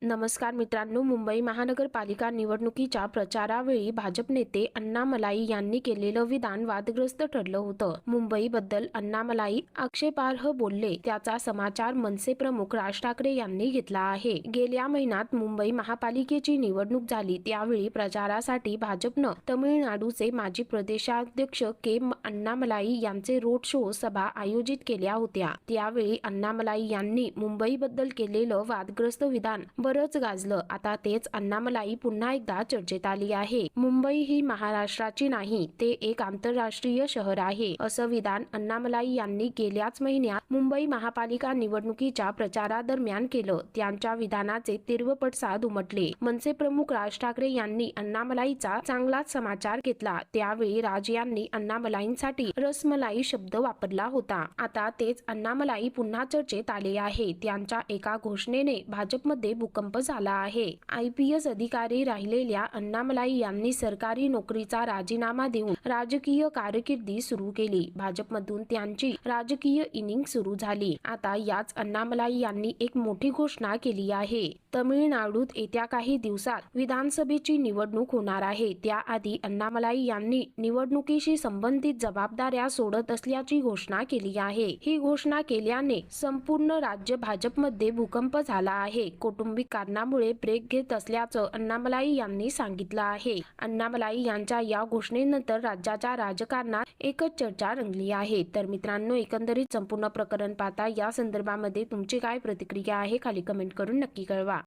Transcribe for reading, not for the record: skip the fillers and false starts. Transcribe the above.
नमस्कार मित्रांनो, मुंबई महानगरपालिका निवडणुकीच्या प्रचारावेळी भाजप नेते अण्णामलाई यांनी केलेलं विधान वादग्रस्त ठरलं होतं. मुंबईबद्दल अण्णामलाई आक्षेपार्ह बोलले, त्याचा समाचार मनसे प्रमुख राज ठाकरे यांनी घेतला आहे. गेल्या महिन्यात मुंबई महापालिकेची निवडणूक झाली, त्यावेळी प्रचारासाठी भाजपनं तमिळनाडूचे माजी प्रदेशाध्यक्ष के अण्णामलाई यांचे रोड शो सभा आयोजित केल्या होत्या. त्यावेळी अण्णामलाई यांनी मुंबईबद्दल केलेलं वादग्रस्त विधान बरंच गाजलं. आता तेच अण्णामलाई पुन्हा एकदा चर्चेत आली आहे. मुंबई ही महाराष्ट्राची नाही, ते एक आंतरराष्ट्रीय शहर आहे, असं विधान अण्णामलाई यांनी गेल्याच महिन्यात मुंबई महापालिका निवडणुकीच्या प्रचारादरम्यान केलं. त्यांच्या विधानाचे तीव्र पडसाद उमटले. मनसे प्रमुख राज ठाकरे यांनी अण्णामलाईचा चांगलाच समाचार घेतला. त्यावेळी राज यांनी अण्णामलाईंसाठी रसमलाई शब्द वापरला होता. आता तेच अण्णामलाई पुन्हा चर्चेत आले आहे. त्यांच्या एका घोषणेने भाजपमध्ये भूकंप झाला आहे. IPS अधिकारी राहिलेल्या अण्णामलाई यांनी सरकारी नोकरीचा राजीनामा देऊन राजकीय कारकिर्दी सुरू केली. भाजपमधून त्यांची राजकीय इनिंग सुरू झाली. आता याच अण्णामलाई यांनी एक मोठी घोषणा केली आहे. तमिळनाडूत येत्या काही दिवसात विधानसभेची निवडणूक होणार आहे. त्याआधी अण्णामलाई यांनी निवडणुकीशी संबंधित जबाबदाऱ्या सोडत असल्याची घोषणा केली आहे. ही घोषणा केल्याने संपूर्ण राज्य भाजपमध्ये भूकंप झाला आहे. कौटुंबिक कारणामुळे ब्रेक घेत असल्याचं अण्णामलाई यांनी सांगितलं आहे. अण्णामलाई यांच्या या घोषणेनंतर राज्याच्या राजकारणात एकच चर्चा रंगली आहे. तर मित्रांनो, एकंदरीत संपूर्ण प्रकरण पाहता या संदर्भामध्ये तुमची काय प्रतिक्रिया आहे, खाली कमेंट करून नक्की कळवा.